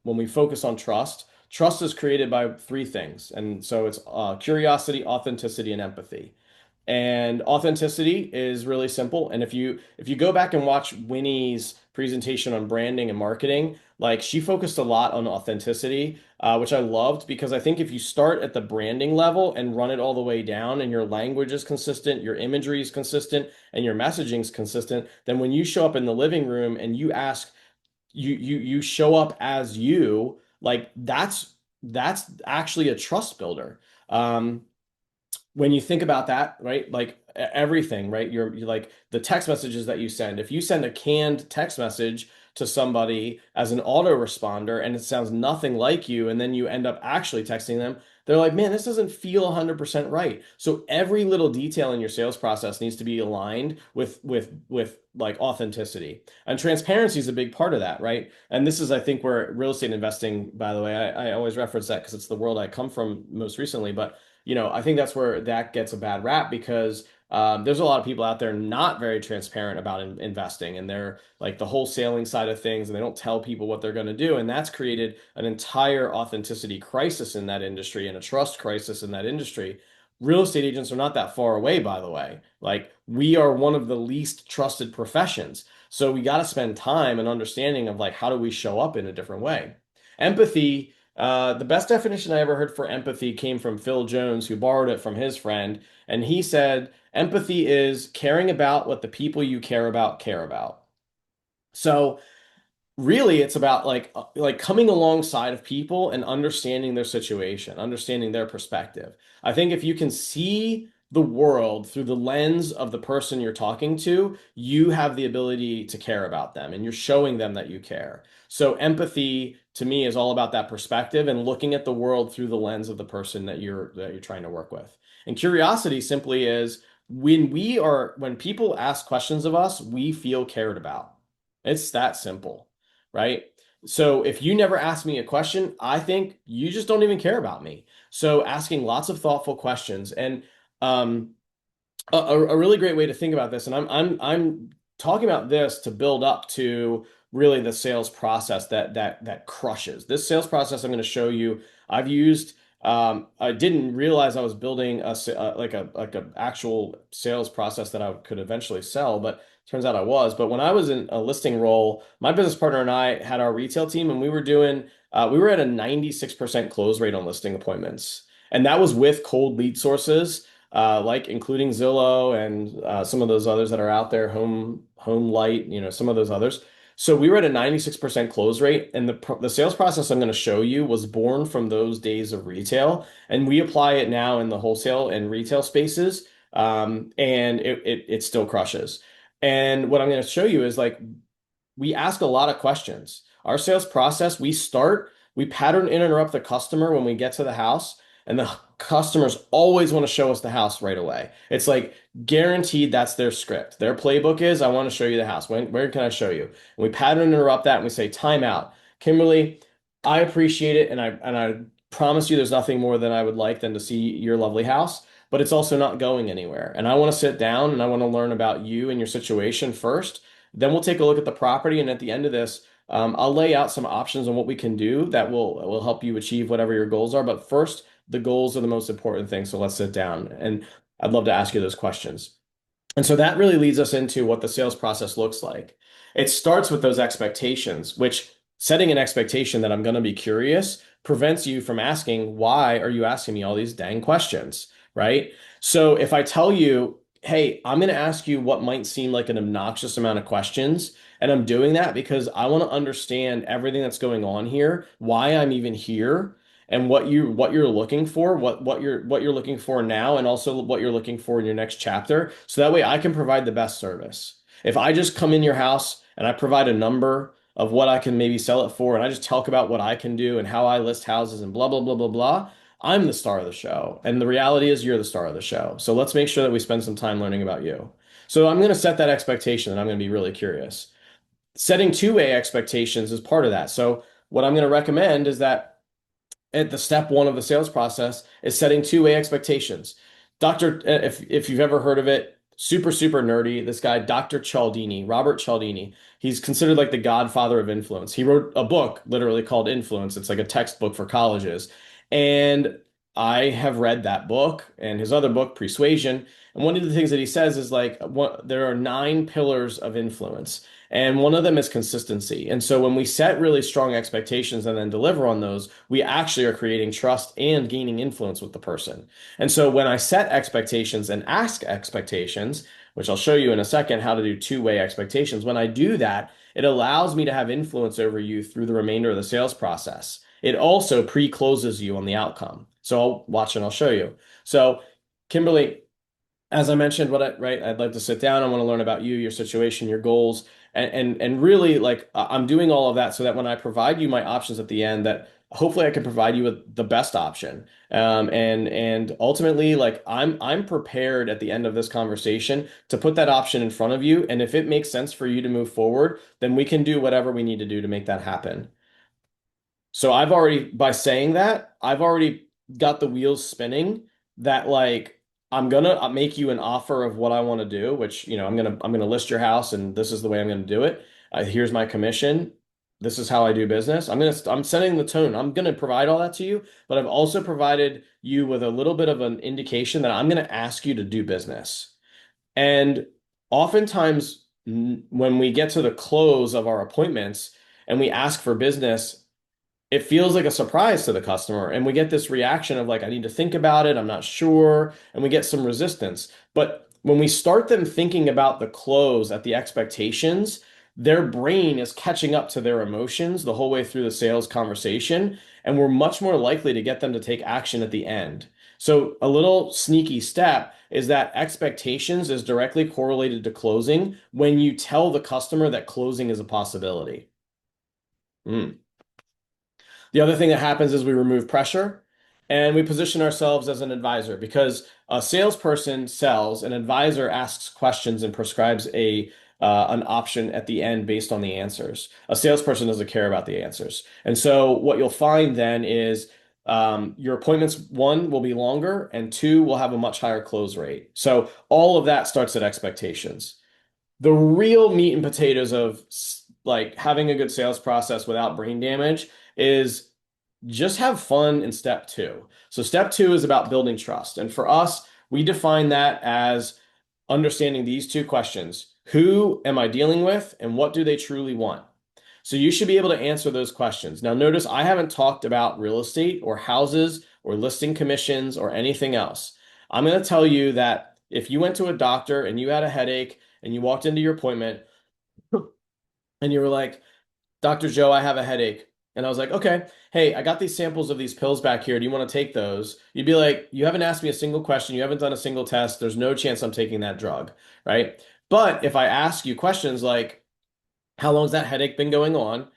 when we focus on trust, trust is created by three things. And so it's curiosity, authenticity, and empathy. And authenticity is really simple. And if you go back and watch Winnie's presentation on branding and marketing, like she focused a lot on authenticity, which I loved because I think if you start at the branding level and run it all the way down, and your language is consistent, your imagery is consistent, and your messaging is consistent, then when you show up in the living room and you show up as you, like that's actually a trust builder. When you think about that, right? Like everything, right? You're like the text messages that you send. If you send a canned text message to somebody as an autoresponder and it sounds nothing like you, and then you end up actually texting them, they're like, man, this doesn't feel 100% right. So every little detail in your sales process needs to be aligned with like authenticity. And transparency is a big part of that, right? And this is, I think, where real estate investing, by the way, I always reference that because it's the world I come from most recently, but I think that's where that gets a bad rap because there's a lot of people out there not very transparent about investing, and they're like the wholesaling side of things, and they don't tell people what they're going to do. And that's created an entire authenticity crisis in that industry and a trust crisis in that industry. Real estate agents are not that far away, by the way. Like we are one of the least trusted professions. So we got to spend time and understanding of like how do we show up in a different way. Empathy, the best definition I ever heard for empathy came from Phil Jones, who borrowed it from his friend. And he said, empathy is caring about what the people you care about care about. So really it's about like coming alongside of people and understanding their situation, understanding their perspective. I think if you can see the world through the lens of the person you're talking to, you have the ability to care about them and you're showing them that you care. So empathy to me is all about that perspective and looking at the world through the lens of the person that you're trying to work with. And curiosity simply is when people ask questions of us, we feel cared about. It's that simple, right? So if you never ask me a question, I think you just don't even care about me. So asking lots of thoughtful questions and um, a really great way to think about this, and I'm talking about this to build up to really the sales process that crushes. This sales process I'm going to show you, I've used. I didn't realize I was building like a actual sales process that I could eventually sell, but turns out I was. But when I was in a listing role, my business partner and I had our retail team, and we were at a 96% close rate on listing appointments, and that was with cold lead sources like including Zillow and some of those others that are out there, Home Light, some of those others. So we were at a 96% close rate, and the sales process I'm going to show you was born from those days of retail, and we apply it now in the wholesale and retail spaces, and it still crushes. And what I'm going to show you is like we ask a lot of questions. Our sales process, we pattern and interrupt the customer when we get to the house, and the customers always want to show us the house right away. It's like guaranteed that's their script. Their playbook is, I want to show you the house. Where can I show you? And we pattern and interrupt that and we say, time out. Kimberly, I appreciate it, and I promise you there's nothing more than I would like than to see your lovely house, but it's also not going anywhere. And I want to sit down and I want to learn about you and your situation first. Then we'll take a look at the property, and at the end of this, I'll lay out some options on what we can do that will help you achieve whatever your goals are. But first, the goals are the most important thing. So let's sit down, and I'd love to ask you those questions. And so that really leads us into what the sales process looks like. It starts with those expectations, which setting an expectation that I'm going to be curious prevents you from asking, why are you asking me all these dang questions, right? So if I tell you, hey, I'm going to ask you what might seem like an obnoxious amount of questions, and I'm doing that because I want to understand everything that's going on here, why I'm even here, and what you're looking for, what you're looking for now, and also what you're looking for in your next chapter. So that way I can provide the best service. If I just come in your house and I provide a number of what I can maybe sell it for, and I just talk about what I can do and how I list houses and blah, blah, blah, blah, blah, I'm the star of the show. And the reality is you're the star of the show. So let's make sure that we spend some time learning about you. So I'm going to set that expectation and I'm going to be really curious. Setting two-way expectations is part of that. So what I'm going to recommend is that at the step one of the sales process is setting two-way expectations. If you've ever heard of it, super, super nerdy. This guy, Dr. Cialdini, Robert Cialdini. He's considered like the godfather of influence. He wrote a book literally called Influence. It's like a textbook for colleges. And I have read that book and his other book, Persuasion. And one of the things that he says is like there are 9 pillars of influence, and one of them is consistency. And so when we set really strong expectations and then deliver on those, we actually are creating trust and gaining influence with the person. And so when I set expectations and ask expectations, which I'll show you in a second how to do two-way expectations, when I do that, it allows me to have influence over you through the remainder of the sales process. It also pre-closes you on the outcome. So I'll watch and I'll show you. So Kimberly, as I mentioned, right, I'd like to sit down. I want to learn about you, your situation, your goals, and really like I'm doing all of that so that when I provide you my options at the end, that hopefully I can provide you with the best option. And ultimately, like I'm prepared at the end of this conversation to put that option in front of you. And if it makes sense for you to move forward, then we can do whatever we need to do to make that happen. So by saying that, I've already got the wheels spinning that like I'm gonna make you an offer of what I want to do, which, I'm gonna list your house and this is the way I'm gonna do it. Here's my commission. This is how I do business. I'm setting the tone. I'm gonna provide all that to you, but I've also provided you with a little bit of an indication that I'm gonna ask you to do business. And oftentimes when we get to the close of our appointments and we ask for business, it feels like a surprise to the customer. And we get this reaction of like, I need to think about it. I'm not sure. And we get some resistance. But when we start them thinking about the close at the expectations, their brain is catching up to their emotions the whole way through the sales conversation. And we're much more likely to get them to take action at the end. So a little sneaky step is that expectations is directly correlated to closing when you tell the customer that closing is a possibility. Mm. The other thing that happens is we remove pressure and we position ourselves as an advisor because a salesperson sells, an advisor asks questions and prescribes an option at the end based on the answers. A salesperson doesn't care about the answers. And so what you'll find then is your appointments, one, will be longer, and two, will have a much higher close rate. So all of that starts at expectations. The real meat and potatoes of like having a good sales process without brain damage is just have fun in step two. So step two is about building trust. And for us, we define that as understanding these two questions. Who am I dealing with and what do they truly want? So you should be able to answer those questions. Now, notice I haven't talked about real estate or houses or listing commissions or anything else. I'm going to tell you that if you went to a doctor and you had a headache and you walked into your appointment and you were like, Dr. Joe, I have a headache. And I was like, okay, hey, I got these samples of these pills back here. Do you want to take those? You'd be like, you haven't asked me a single question. You haven't done a single test. There's no chance I'm taking that drug, right? But if I ask you questions like, how long has that headache been going on?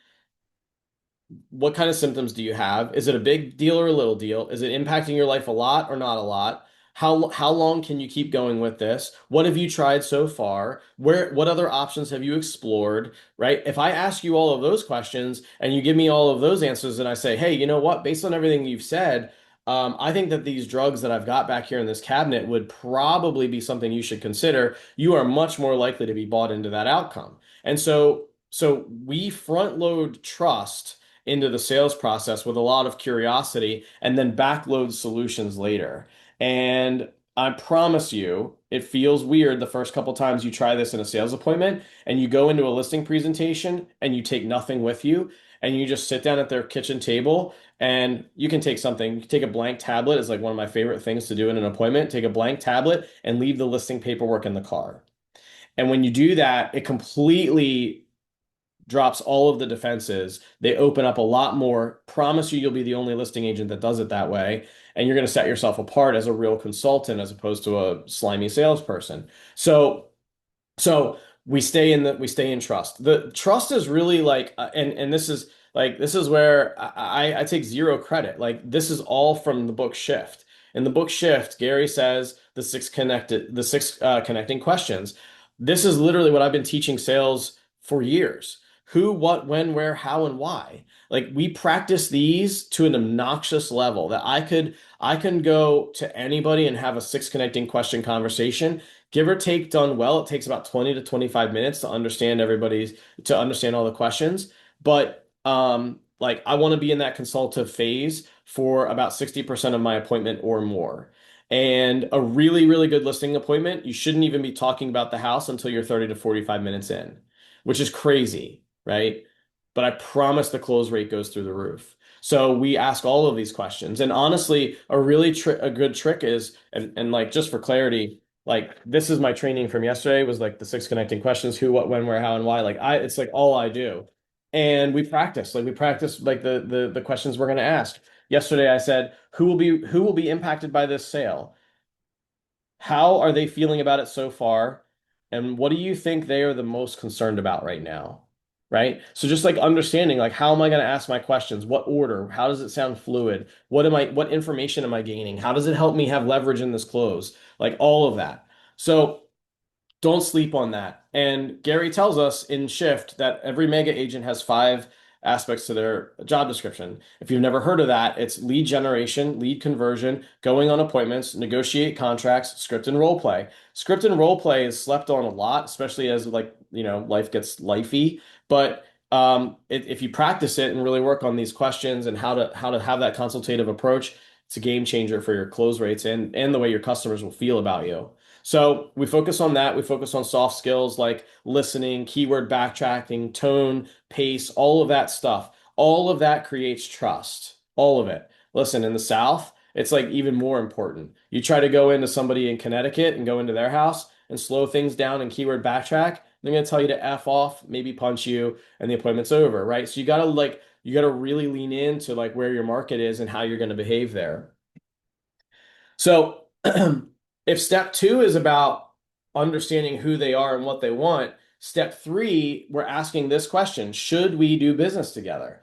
What kind of symptoms do you have? Is it a big deal or a little deal? Is it impacting your life a lot or not a lot? How long can you keep going with this? What have you tried so far? What other options have you explored? Right? If I ask you all of those questions and you give me all of those answers, and I say, hey, you know what? Based on everything you've said, I think that these drugs that I've got back here in this cabinet would probably be something you should consider. You are much more likely to be bought into that outcome. And so we front load trust into the sales process with a lot of curiosity and then backload solutions later. And I promise you, it feels weird the first couple times you try this in a sales appointment and you go into a listing presentation and you take nothing with you and you just sit down at their kitchen table and you can take something. You can take a blank tablet is like one of my favorite things to do in an appointment. Take a blank tablet and leave the listing paperwork in the car. And when you do that, it completely drops all of the defenses. They open up a lot more. Promise you, you'll be the only listing agent that does it that way. And you're going to set yourself apart as a real consultant as opposed to a slimy salesperson. So we stay in trust. The trust is really like, and this is where I take zero credit. Like this is all from the book Shift. In the book Shift, Gary says the six connecting questions. This is literally what I've been teaching sales for years. Who, what, when, where, how, and why. Like we practice these to an obnoxious level that I can go to anybody and have a six connecting question conversation, Give or take done well, it takes about 20 to 25 minutes to understand all the questions. But like I want to be in that consultative phase for about 60% of my appointment or more. And a really, really good listing appointment, you shouldn't even be talking about the house until you're 30 to 45 minutes in, which is crazy, right? But I promise the close rate goes through the roof. So we ask all of these questions. And honestly, a good trick is, and like just for clarity, like this is my training from yesterday was like the six connecting questions: who, what, when, where, how, and why. It's like all I do. And we practice like the questions we're going to ask. Yesterday I said, who will be impacted by this sale? How are they feeling about it so far? And what do you think they are the most concerned about right now? Right? So just like understanding like how am I going to ask my questions? What order? How does it sound fluid? What information am I gaining? How does it help me have leverage in this close? Like all of that. So don't sleep on that. And Gary tells us in Shift that every mega agent has five aspects to their job description. If you've never heard of that, it's lead generation, lead conversion, going on appointments, negotiate contracts, script and role play. Script and role play is slept on a lot, especially as like, life gets lifey. But if you practice it and really work on these questions and how to have that consultative approach, it's a game changer for your close rates and the way your customers will feel about you. So we focus on that. We focus on soft skills like listening, keyword backtracking, tone, pace, all of that stuff. All of that creates trust. All of it. Listen, in the South, it's like even more important. You try to go into somebody in Connecticut and go into their house and slow things down and keyword backtrack. They're going to tell you to F off, maybe punch you, and the appointment's over, right? So you got to really lean into like where your market is and how you're going to behave there. So if step two is about understanding who they are and what they want, step three, we're asking this question: should we do business together?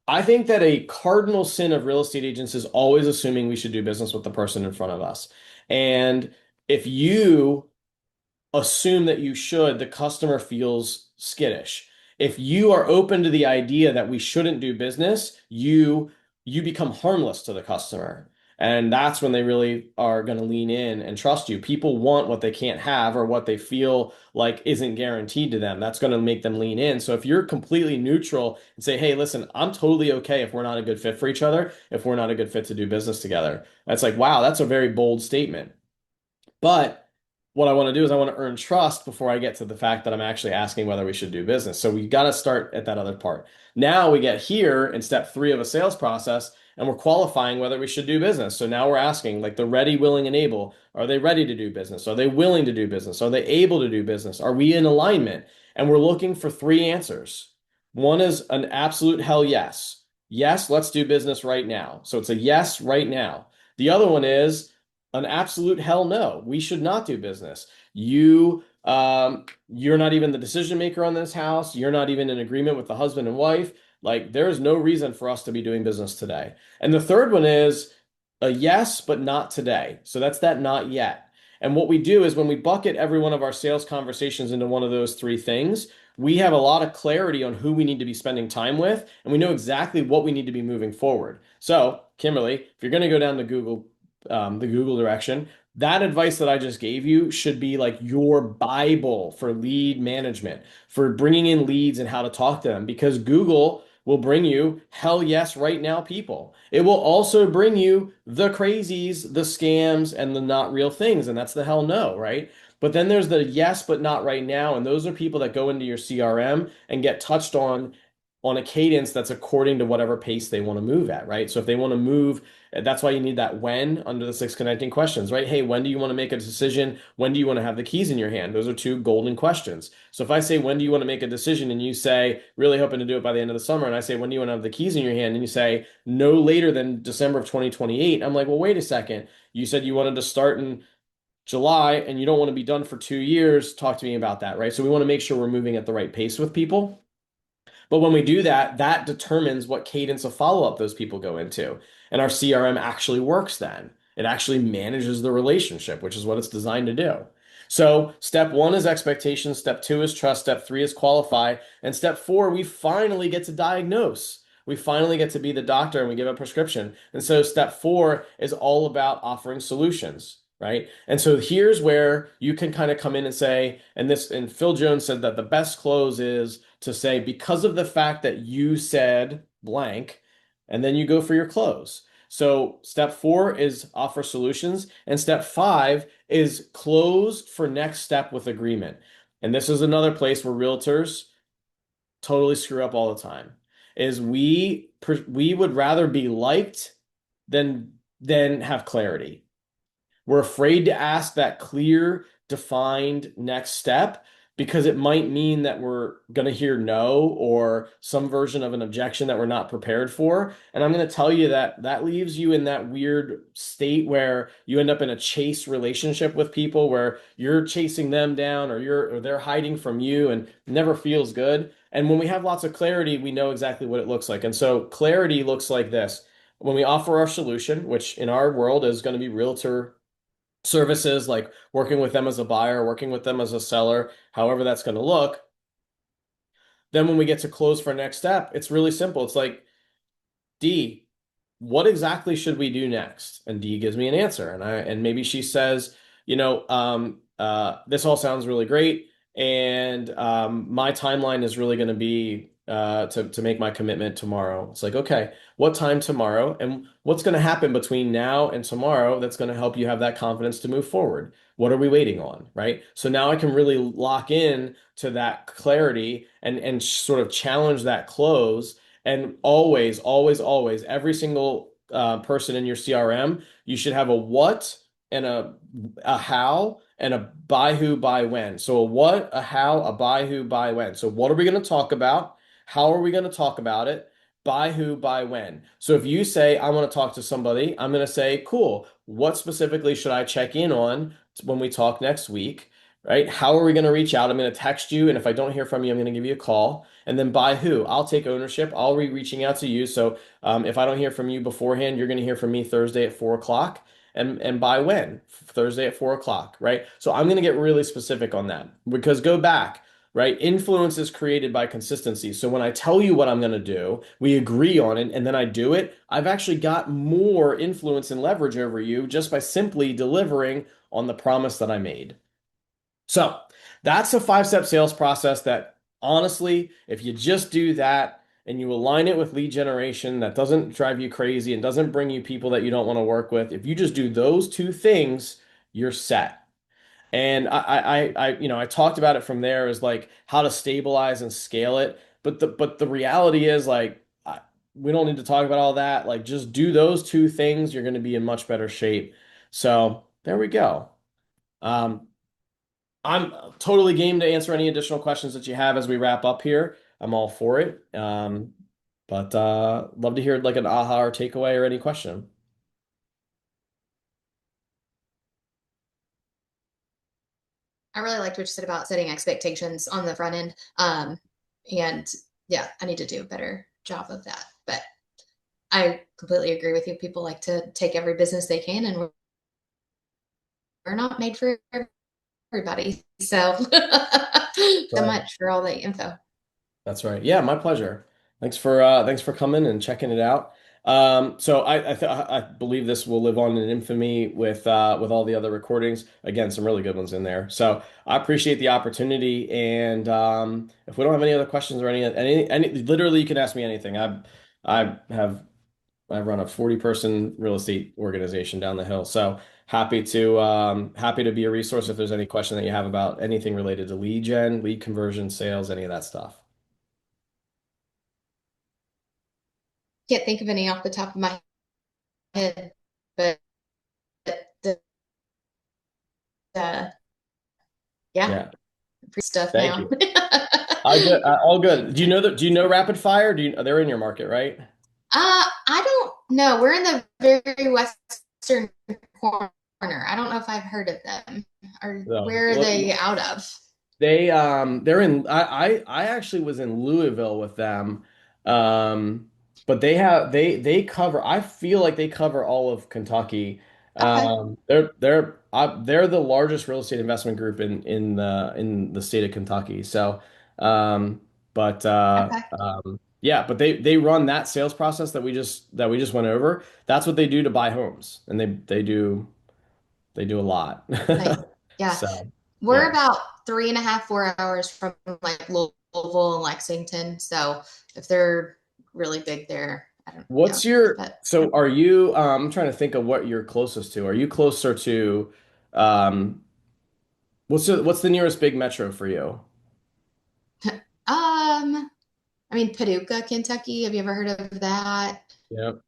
I think that a cardinal sin of real estate agents is always assuming we should do business with the person in front of us. And if you assume that you should, the customer feels skittish. If you are open to the idea that we shouldn't do business, you become harmless to the customer. And that's when they really are going to lean in and trust you. People want what they can't have or what they feel like isn't guaranteed to them. That's going to make them lean in. So if you're completely neutral and say, hey, listen, I'm totally okay if we're not a good fit for each other, if we're not a good fit to do business together. That's like, wow, that's a very bold statement. But what I want to do is I want to earn trust before I get to the fact that I'm actually asking whether we should do business. So we got to start at that other part. Now we get here in step three of a sales process and we're qualifying whether we should do business. So now we're asking like the ready, willing, and able. Are they ready to do business? Are they willing to do business? Are they able to do business? Are we in alignment? And we're looking for three answers. One is an absolute hell yes. Yes, let's do business right now. So it's a yes right now. The other one is an absolute hell no. We should not do business. You're not even the decision maker on this house. You're not even in agreement with the husband and wife. Like, there's no reason for us to be doing business today. And the third one is a yes, but not today. So that's that not yet. And what we do is when we bucket every one of our sales conversations into one of those three things, we have a lot of clarity on who we need to be spending time with, and we know exactly what we need to be moving forward. So, Kimberly, if you're going to go down the Google direction, that advice that I just gave you should be like your Bible for lead management, for bringing in leads and how to talk to them, because Google will bring you hell yes right now people. It will also bring you the crazies, the scams, and the not real things, and that's the hell no, right? But then there's the yes, but not right now, and those are people that go into your CRM and get touched on a cadence that's according to whatever pace they want to move at, right? So if they want to move, that's why you need that when under the six connecting questions, right? Hey, when do you want to make a decision? When do you want to have the keys in your hand? Those are two golden questions. So if I say, when do you want to make a decision? And you say, really hoping to do it by the end of the summer. And I say, when do you want to have the keys in your hand? And you say, no later than December of 2028. I'm like, well, wait a second. You said you wanted to start in July and you don't want to be done for 2 years. Talk to me about that, right? So we want to make sure we're moving at the right pace with people. But when we do that, that determines what cadence of follow-up those people go into. And our CRM actually works then. It actually manages the relationship, which is what it's designed to do. So step one is expectation. Step two is trust. Step three is qualify. And step four, we finally get to diagnose. We finally get to be the doctor and we give a prescription. And so step four is all about offering solutions. right? And so here's where you can kind of come in and say, and Phil Jones said that the best close is to say, because of the fact that you said blank, and then you go for your close. So step 4 is offer solutions, and step 5 is close for next step with agreement. And this is another place where realtors totally screw up all the time. Is we would rather be liked than have clarity. We're afraid to ask that clear, defined next step because it might mean that we're going to hear no or some version of an objection that we're not prepared for. And I'm going to tell you that that leaves you in that weird state where you end up in a chase relationship with people where you're chasing them down or they're hiding from you and it never feels good. And when we have lots of clarity, we know exactly what it looks like. And so clarity looks like this. When we offer our solution, which in our world is going to be realtor services like working with them as a buyer, working with them as a seller, however that's going to look. Then when we get to close for next step, it's really simple. It's like, D, what exactly should we do next? And D gives me an answer. And maybe she says, this all sounds really great. And my timeline is really going to be to make my commitment tomorrow. It's like, okay, what time tomorrow? And what's going to happen between now and tomorrow that's going to help you have that confidence to move forward? What are we waiting on? Right. So now I can really lock in to that clarity and sort of challenge that close and always, always, always, every single person in your CRM, you should have a what and a how and a by who, by when. So a what, a how, a by who, by when. So what are we going to talk about? How are we going to talk about it? By who, by when. So if you say, I want to talk to somebody, I'm going to say, cool. What specifically should I check in on when we talk next week? Right? How are we going to reach out? I'm going to text you. And if I don't hear from you, I'm going to give you a call. And then by who? I'll take ownership. I'll be reaching out to you. So if I don't hear from you beforehand, you're going to hear from me Thursday at 4 o'clock. And by when? Thursday at 4 o'clock, right? So I'm going to get really specific on that because go back, right? Influence is created by consistency. So when I tell you what I'm going to do, we agree on it, and then I do it, I've actually got more influence and leverage over you just by simply delivering on the promise that I made. So that's a 5-step sales process that honestly, if you just do that and you align it with lead generation that doesn't drive you crazy and doesn't bring you people that you don't want to work with, if you just do those two things, you're set. And I talked about it from there as like how to stabilize and scale it. But the reality is we don't need to talk about all that. Like just do those two things, you're going to be in much better shape. So there we go. Um, I'm totally game to answer any additional questions that you have as we wrap up here. I'm all for it. But love to hear like an aha or takeaway or any question. I really liked what you said about setting expectations on the front end. And yeah, I need to do a better job of that. But I completely agree with you. People like to take every business they can, and we're not made for everybody. So, so Right. much for all the info. That's right. Yeah, my pleasure. Thanks for coming and checking it out. So I believe this will live on in infamy with all the other recordings. Again, some really good ones in there. So I appreciate the opportunity. And if we don't have any other questions or any literally you can ask me anything. I have I run a 40-person real estate organization down the hill. So happy to be a resource if there's any question that you have about anything related to lead gen, lead conversion, sales, any of that stuff. Can't think of any off the top of my head, but the, uh, yeah, Yeah. free stuff Thank now. you. All good. Do you know Rapid Fire? They're in your market, right? I don't know. We're in the very western corner. I don't know if I've heard of them. Or So, where are they out of? they're in I actually was in Louisville with them. But they cover I feel like they cover all of Kentucky. Okay, They're the largest real estate investment group in the state of Kentucky. So but okay. yeah, but they run that sales process that we just went over. That's what they do to buy homes. And they do They do a lot. Nice. Yeah. So, We're yeah. about 3.5, 4 hours from like Louisville and Lexington. So if they're really big there, I don't know. What's your, But so are you, I'm trying to think of what you're closest to. Are you closer to, um, what's the nearest big metro for you? I mean Paducah, Kentucky. Have you ever heard of that? Yep.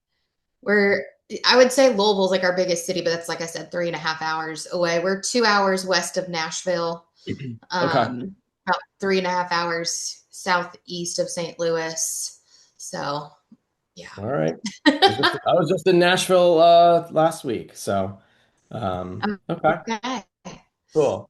We're I would say Louisville's like our biggest city, but that's like I said, 3.5 hours away. We're 2 hours west of Nashville, Okay. about 3.5 hours southeast of St. Louis. So yeah. All right. I was just in Nashville last week. So, okay. Okay. Cool.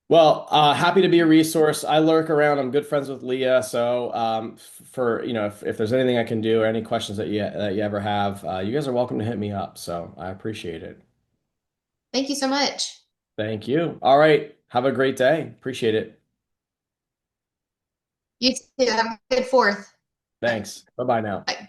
Well, happy to be a resource. I lurk around. I'm good friends with Leah, so for if there's anything I can do or any questions that you ever have, you guys are welcome to hit me up. So I appreciate it. Thank you so much. Thank you. All right. Have a great day. Appreciate it. You too. Have a good fourth. Thanks. Bye bye now. Bye.